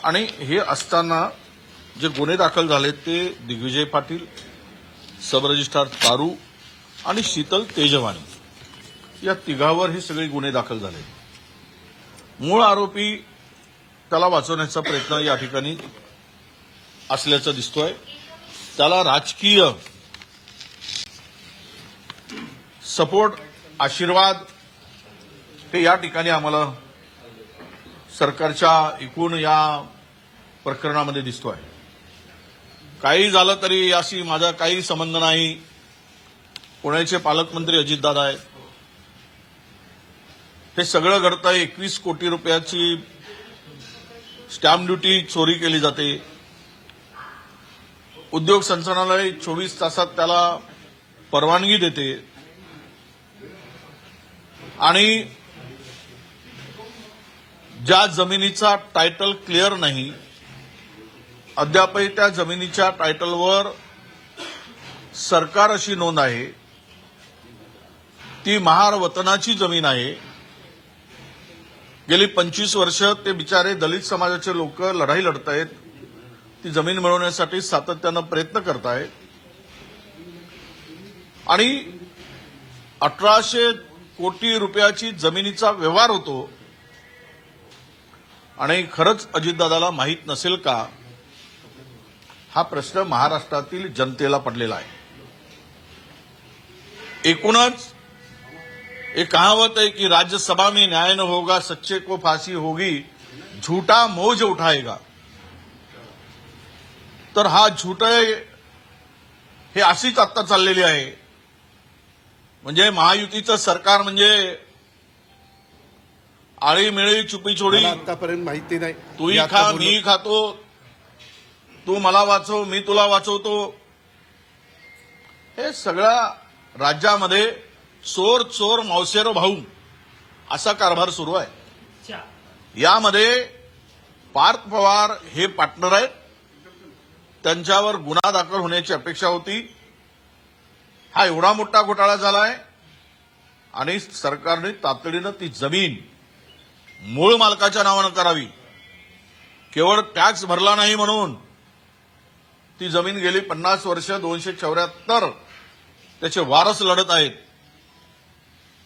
आणि हे असताना जे गुन्हे दाखल झाले ते दिग्विजय पाटील, सब रजिस्ट्रार तारू आणि शीतल तेजवानी या तिघावर हे सगळे गुन्हे दाखल झाले. मूळ आरोपी त्याला वाचवण्याचा प्रयत्न या ठिकाणी असल्याचं दिसतोय. त्याला राजकीय सपोर्ट, आशीर्वाद हे या ठिकाणी आम्हाला सरकारच्या एकूण या प्रकरणामध्ये दिसतोय. काही झालं तरी याशी माझा काही संबंध नाही. पुण्याचे पालकमंत्री अजितदादा आहेत. हे सगळं घडतंय. 21 कोटी रुपयाची स्टॅम्प ड्युटी चोरी केली जाते. उद्योग संचालनालय 24 तासात त्याला परवानगी देते आणि ज्या जमिनीचा टायटल क्लिअर नाही, अद्यापही त्या जमिनीच्या टायटलवर सरकार अशी नोंद आहे, ती महार वतनाची जमीन आहे. गेली 25 वर्ष ते बिचारे दलित समाजाचे लोक लढाई लढतायत. ती जमीन मिळवण्यासाठी सातत्यानं प्रयत्न करतायत आणि 1800 कोटी रुपयाची जमिनीचा व्यवहार होतो. आणि खरंच अजितदादाला माहीत नसेल का, हा प्रश्न महाराष्ट्रातील जनतेला पडलेला आहे. एकूणच एक कहावत है कि राज्यसभा में न्याय न होगा, सच्चे को फांसी होगी, झूठा मौज उठाएगा. तर हा झूठ हे अशीच आत्ता चाललेली आहे. म्हणजे महायुतीचं सरकार म्हणजे आळीमिळी चुपीचोडी, आतापर्यंत माहिती नाही. तूही खा मीही खातो, तू मला वाचव मी तुला वाचवतो, हे सगळ्या राज्यामध्ये चोर चोर मौसेर भाऊ असा कारभार सुरू आहे. यामध्ये पार्थ पवार हे पार्टनर आहेत. त्यांच्यावर गुन्हा दाखल होण्याची अपेक्षा होती. हा एवढा मोठा घोटाळा झालाय आणि सरकारने तातडीनं ती जमीन मूळ मालकाच्या नावानं करावी. केवळ टॅक्स भरला नाही म्हणून ती जमीन गेली 50 वर्ष 274 त्याचे वारस लढत आहेत.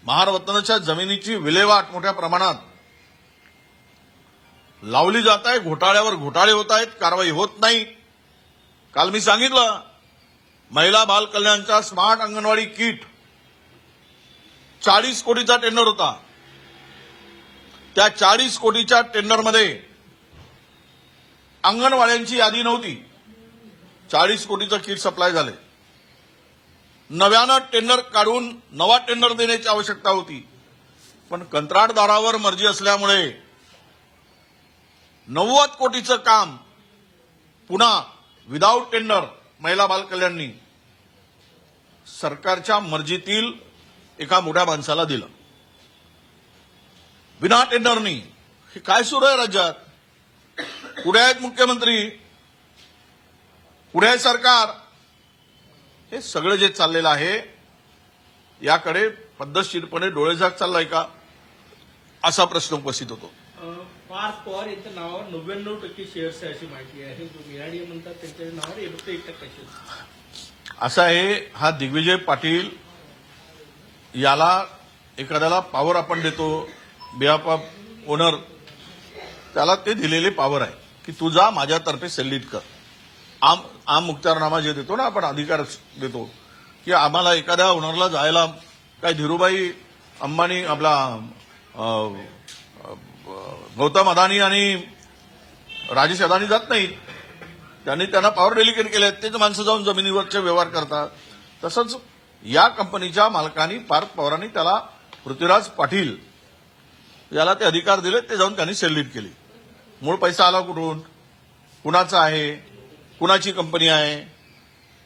महारवतनाच्या जमिनीची विल्हेवाट मोठ्या प्रमाणात लावली जात आहे. घोटाळ्यावर घोटाळे होत आहेत, कारवाई होत नाही. काल मी सांगितलं, महिला बाल कल्याणच्या स्मार्ट अंगणवाडी किट 40 कोटीचा टेंडर होता. त्या 40 कोटीच्या टेंडरमध्ये अंगणवाड्यांची यादी नव्हती. 40 कोटीचं किट सप्लाय झाले. नव्यानं टेंडर काढून नवा टेंडर देण्याची आवश्यकता होती, पण कंत्राटदारावर मर्जी असल्यामुळे 90 कोटीचं काम पुन्हा विदाऊट टेंडर महिला बाल कल्याणनी सरकारच्या मर्जीतील एका मोठ्या माणसाला दिलं, विना टेंडरनी. हे काय सुरू आहे राज्यात? पुढे आहेत मुख्यमंत्री, पुढे आहे सरकार. हे सगळं जे चाललेलं आहे याकडे पद्धतशीरपणे डोळेझाक चाललाय का, असा प्रश्न उपस्थित होतो. पार्थ पवार यांच्या नावावर 99% शेअर्स आहे अशी माहिती आहे. मिराडी म्हणतात त्यांच्या नावावर 1% शेअर्स. असं आहे, हा दिग्विजय पाटील याला एखाद्याला पॉवर आपण देतो बिहाफ ऑफ ओनर, त्याला ते दिलेली पॉवर आहे की तू जा माझ्यातर्फे सेलिट कर. आम मुक्तारनामा जे देतो ना आपण, अधिकार देतो की आम्हाला एखाद्या ओनरला जायला, काय धीरूभाई अंबानी आपला गौतम अदानी आणि राजेश अदानी जात नाहीत. त्यांना पॉवर डेलिकेट केले, तेच माणसं जाऊन जमिनीवरचे व्यवहार करतात. तसंच या कंपनीच्या मालकांनी पार्थ पवारांनी त्याला पृथ्वीराज पाटील याला ते अधिकार दिले, ते जाऊन त्यांनी सेलिट केली. मूळ पैसा आला कुठून, कुणाचा आहे, कुणाची कंपनी आहे,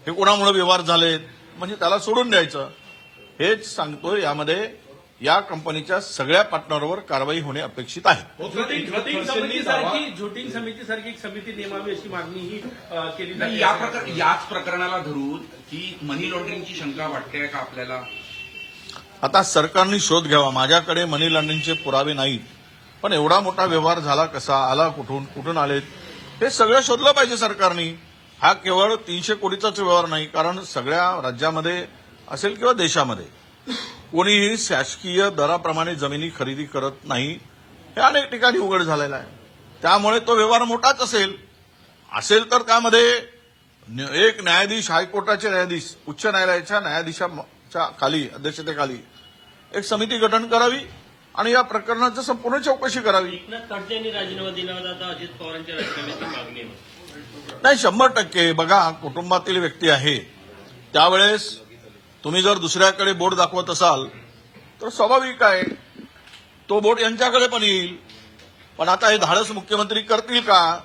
हे कोणामुळे व्यवहार झालेत, म्हणजे त्याला सोडून द्यायचं. हेच सांगतोय. यामध्ये या कंपनीच्या सगळ्या पार्टनरवर कारवाई होणे अपेक्षित आहे. झोटिंग समितीसारखी एक समिती नेमावी अशी मागणी ही केली जाते. याच प्रकरणाला धरून की मनी लॉन्ड्रिंगची शंका वाटते का आपल्याला? आता सरकारने शोध घ्यावा. माझ्याकडे मनी लॉन्ड्रिंगचे पुरावे नाहीत. पण एवढा मोठा व्यवहार झाला कसा, आला कुठून आलेत, हे सगळं शोधलं पाहिजे सरकारने. हा केवळ 300 कोटीचाच व्यवहार नाही, कारण सगळ्या राज्यामध्ये असेल किंवा देशामध्ये कोणीही शासकीय दराप्रमाणे जमिनी खरेदी करत नाही, हे अनेक ठिकाणी उघड झालेलं आहे. त्यामुळे तो व्यवहार मोठाच असेल तर त्यामध्ये एक न्यायाधीश, हायकोर्टाचे न्यायाधीश, उच्च न्यायालयाच्या न्यायाधीशाच्या खाली, अध्यक्षतेखाली एक समिती गठन करावी आणि या प्रकरणाची संपूर्ण चौकशी करावी. एकनाथ खडसे यांनी राजीनामा दिला होता, आता अजित पवारांच्या राजीनाम्याची मागणी आहे. नाही, 100% बघा, कुटुंबातील व्यक्ती आहे, त्यावेळेस तुम्ही जर दुसऱ्याकडे बोट दाखवत असाल तर स्वाभाविक आहे तो बोट यांच्याकडे पण येईल. पण आता हे धाडस मुख्यमंत्री करतील का,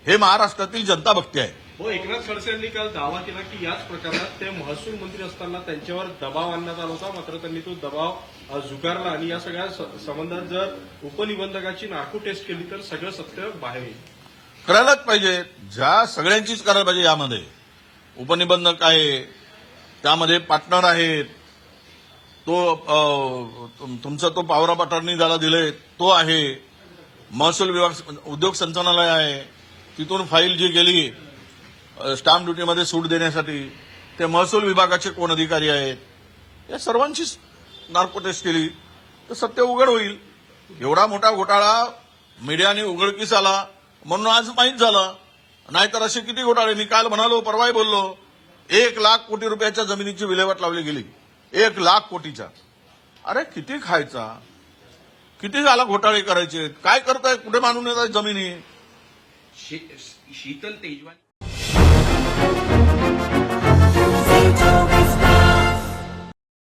हे महाराष्ट्रातील जनता बघते आहे. हो, एकनाथ खडसे यांनी काल दावा केला की याच प्रकरणात ते महसूल मंत्री असताना त्यांच्यावर दबाव आणण्यात आला होता, मात्र त्यांनी तो दबाव झुगारला आणि या सगळ्या संबंधात जर उपनिबंधकाची नार्को टेस्ट केली तर सगळं सत्य बाहेर येईल. करायलाच पाहिजे, ज्या सगळ्यांचीच करायला पाहिजे. यामध्ये उपनिबंधक आहे, त्यामध्ये पार्टनर आहेत, तो तुमचा तो पॉवर ऑफ अटॉर्नी ज्याला दिले तो आहे, महसूल विभाग, उद्योग संचालनालय आहे, तिथून फाईल जी गेली स्टॅम्प ड्युटीमध्ये सूट देण्यासाठी ते महसूल विभागाचे कोण अधिकारी आहेत, या सर्वांची नार्को टेस्ट केली तर सत्य उघड होईल. एवढा मोठा घोटाळा मीडियाने उघडकीस आला म्हणून आज माहीत झालं, नाहीतर असे किती घोटाळे. मी काल म्हणालो, परवाही बोललो, 1,00,000 कोटी रुपयाच्या जमिनीची विल्हेवाट लावली गेली, 1,00,000 कोटीच्या. अरे किती खायचा, किती झाला घोटाळे करायचे, काय करताय, कुठे मानून येतात जमिनी. शीतल तेजवानी